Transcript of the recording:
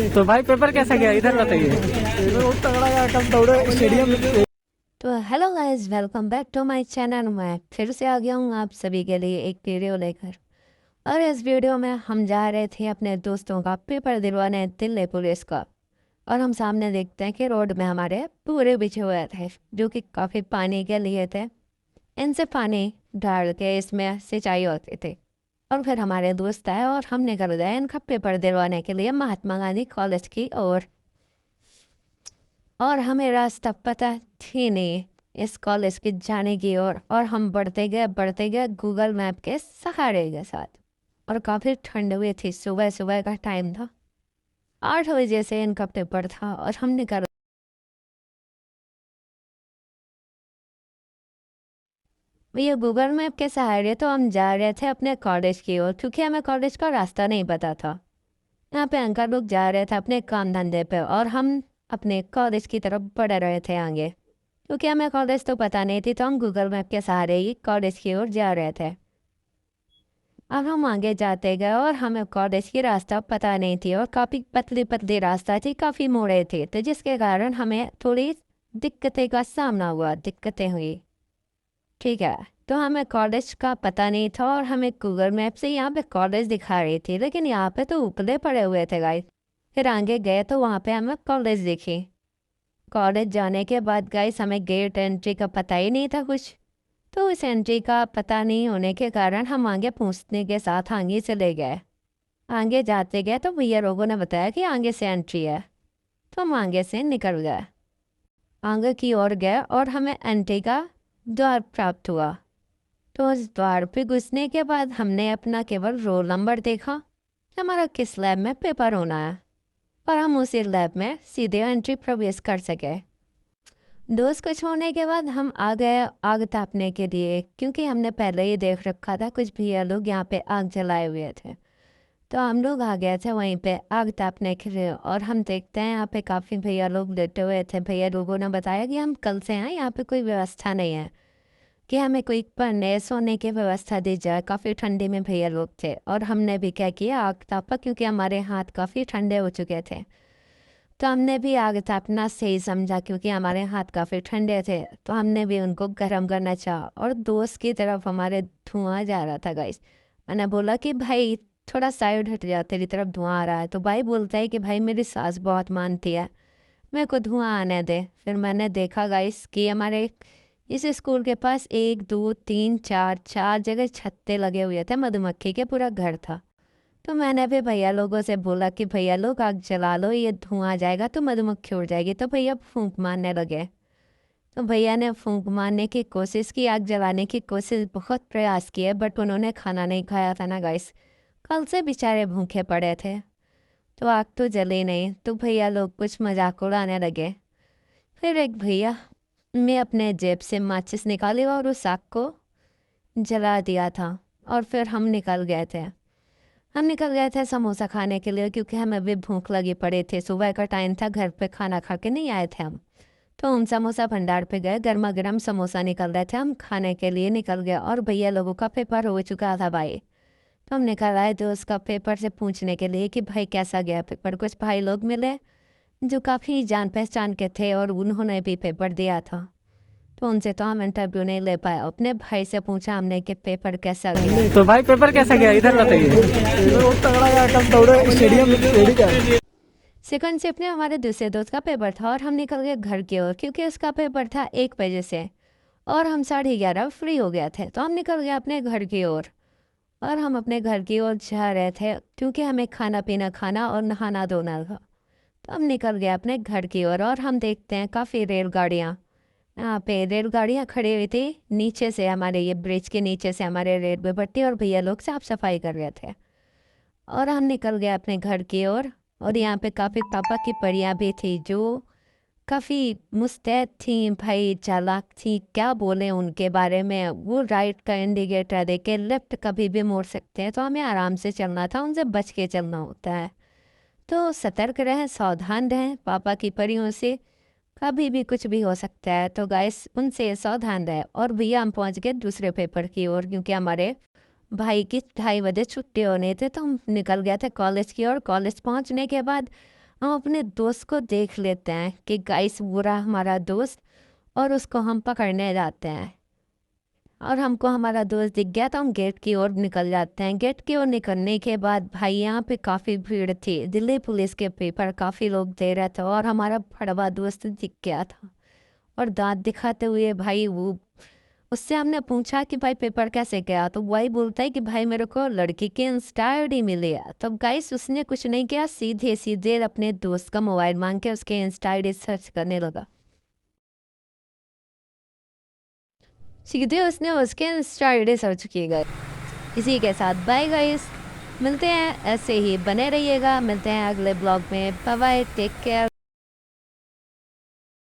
तो भाई पेपर कैसा गया इधर बताइए। पेपर बहुत तगड़ा गया, कल दौड़े स्टेडियम में। तो hello guys, welcome back to my channel. मैं फिर से आ गया हूँ आप सभी के लिए एक वीडियो लेकर। और इस वीडियो में हम जा रहे थे अपने दोस्तों का पेपर दिलवाने दिल्ली पुलिस का। और हम सामने देखते हैं कि रोड में हमारे पूरे बिछे हुए थे जो कि काफ़ी पानी के लिए थे। इनसे पानी डाल के इसमें सिंचाई होती थी। और फिर हमारे दोस्त आए और हम निकल गए इनका पेपर दिलवाने के लिए महात्मा गांधी कॉलेज की ओर। और हमें रास्ता पता थी नहीं इस कॉलेज के जाने की ओर। और हम बढ़ते गए गूगल मैप के सहारे के साथ। और काफ़ी ठंड हुई थी, सुबह सुबह का टाइम था, 8 बजे से इनका पेपर था और हम निकल। ये गूगल मैप के सहारे तो हम जा रहे थे अपने कॉलेज की ओर, क्योंकि हमें कॉलेज का रास्ता नहीं पता था। यहाँ पे अंकल लोग जा रहे थे अपने काम धंधे पे और हम अपने कॉलेज की तरफ बढ़ रहे थे आगे, क्योंकि हमें कॉलेज तो पता नहीं थी। तो हम गूगल मैप के सहारे ही कॉलेज की ओर जा रहे थे। अब हम आगे जाते गए और हमें कॉलेज की रास्ता पता नहीं थी और काफ़ी पतली पतली रास्ता थी, काफ़ी मोड़े थे, तो जिसके कारण हमें थोड़ी दिक्कतें का सामना हुआ, दिक्कतें हुई। ठीक है, तो हमें कॉलेज का पता नहीं था और हमें गूगल मैप से यहाँ पे कॉलेज दिखा रही थी, लेकिन यहाँ पे तो उपले पड़े हुए थे गाइस। फिर आगे गए तो वहाँ पे हमें कॉलेज दिखी। कॉलेज जाने के बाद गाइस हमें गेट एंट्री का पता ही नहीं था कुछ। तो इस एंट्री का पता नहीं होने के कारण हम आगे पूछने के साथ आगे चले गए। आगे जाते गए तो भैया लोगों ने बताया कि आगे से एंट्री है। तो हम आगे से निकल गए, आगे की ओर गए और हमें एंट्री का द्वार प्राप्त हुआ। तो उस द्वार पे घुसने के बाद हमने अपना केवल रोल नंबर देखा कि हमारा किस लैब में पेपर होना है, और हम उसी लैब में सीधे एंट्री प्रवेश कर सके। दोस्त को छोड़ने के बाद हम आ गए आग तापने के लिए, क्योंकि हमने पहले ही देख रखा था कुछ भैया लोग यहाँ पे आग जलाए हुए थे। तो हम लोग आ गए थे वहीं पे आग तापने के लिए। और हम देखते हैं यहाँ पे काफ़ी भैया लोग लेटे हुए थे। भैया लोगों ने बताया कि हम कल से हैं, यहाँ पे कोई व्यवस्था नहीं है कि हमें कोई पढ़ने सोने की व्यवस्था दी जाए। काफ़ी ठंडी में भैया लोग थे और हमने भी क्या किया, आग तापा, क्योंकि हमारे हाथ काफ़ी ठंडे हो चुके थे। तो हमने भी आग तापना सही समझा, क्योंकि हमारे हाथ काफ़ी ठंडे थे, तो हमने भी उनको गर्म करना चाहा। और दोस्त की तरफ हमारे धुआं जा रहा था गाइस। मैंने बोला कि भाई थोड़ा साइड हट जा, तेरी तरफ धुआं आ रहा है। तो भाई बोलता है कि भाई मेरी सास बहुत मानती है, मेरे को धुआं आने दे। फिर मैंने देखा गाइस कि हमारे इस स्कूल के पास 1 2 3 4 जगह छत्ते लगे हुए थे, मधुमक्खी के पूरा घर था। तो मैंने भी भैया लोगों से बोला कि भैया लोग आग जला लो, ये धुआं जाएगा तो मधुमक्खी उड़ जाएगी। तो भैया फूंक मारने लगे। तो भैया ने फूंक मारने की कोशिश की, आग जलाने की कोशिश, बहुत प्रयास किए, बट उन्होंने खाना नहीं खाया था ना गाइस। कल से बेचारे भूखे पड़े थे, तो आग तो जली नहीं। तो भैया लोग कुछ मजाक उड़ाने लगे। फिर एक भैया ने अपने जेब से माचिस निकाली और उस आग को जला दिया था। और फिर हम निकल गए थे समोसा खाने के लिए, क्योंकि हमें भी भूख लगी पड़ी थी। सुबह का टाइम था, घर पे खाना खा के नहीं आए थे हम। तो हम समोसा भंडार पे गए, गर्मा गर्म समोसा निकल रहे थे, हम खाने के लिए निकल गए। और भैया लोगों का पेपर हो चुका था भाई। तो हम निकल आए तो उसका पेपर से पूछने के लिए कि भाई कैसा गया पेपर। कुछ भाई लोग मिले जो काफ़ी जान पहचान के थे और उन्होंने भी पेपर दिया था। तो उनसे तो हम इंटरव्यू नहीं ले पाए। अपने भाई से पूछा हमने कि पेपर कैसा गया। तो भाई पेपर कैसा गया इधर बताइए। पेपर बहुत तगड़ा गया, कल दौड़े स्टेडियम में। सेकंड शिफ्ट में हमारे दूसरे दोस्त का पेपर था और हम निकल गए घर की ओर, क्योंकि उसका पेपर था 1 बजे से और हम 11:30 फ्री हो गए थे। तो हम निकल गए अपने घर की ओर। और हम अपने घर की ओर जा रहे थे, क्योंकि हमें खाना पीना खाना और नहाना धोना था। तो हम निकल गए अपने घर की ओर और हम देखते हैं काफ़ी रेलगाड़ियाँ, यहाँ पे रेलगाड़ियाँ खड़ी हुई थी। नीचे से हमारे ये ब्रिज के नीचे से हमारे रेलवे पट्टी और भैया लोग साफ सफाई कर रहे थे। और हम निकल गए अपने घर की ओर। और यहाँ पे काफ़ी पापा की परियां भी थी जो काफ़ी मुस्तैद थी भाई, चालाक थी। क्या बोले उनके बारे में, वो राइट का इंडिकेटर दे के लेफ्ट कभी भी मोड़ सकते हैं। तो हमें आराम से चलना था, उनसे बच के चलना होता है। तो सतर्क रहें, सावधान रहें, पापा की परियों से कभी भी कुछ भी हो सकता है। तो गाइस उनसे सावधान रहे। और भैया हम पहुंच गए दूसरे पेपर की ओर, क्योंकि हमारे भाई की 2:30 बजे छुट्टी होने थे। तो हम निकल गए थे कॉलेज की ओर। कॉलेज पहुंचने के बाद हम अपने दोस्त को देख लेते हैं कि गाइस बुरा हमारा दोस्त, और उसको हम पकड़ने जाते हैं। और हमको हमारा दोस्त दिख गया तो हम गेट की ओर निकल जाते हैं। गेट की ओर निकलने के बाद भाई यहाँ पे काफ़ी भीड़ थी, दिल्ली पुलिस के पेपर काफ़ी लोग दे रहे थे, और हमारा फड़वा दोस्त दिख गया था और दांत दिखाते हुए भाई वो, उससे हमने पूछा कि भाई पेपर कैसे गया, तो वही बोलता है कि भाई मेरे को लड़की की इंस्टा आईडी मिली है। तब गाइस उसने कुछ नहीं किया, सीधे सीधे अपने दोस्त का मोबाइल मांग के उसके इंस्टा आईडी सर्च करने लगा। सीधे उसने उसके इंस्टा आईडी सर्च की गई। इसी के साथ बाय गाइस, मिलते हैं, ऐसे ही बने रहिएगा, मिलते हैं अगले ब्लॉग में। Bye bye, take care.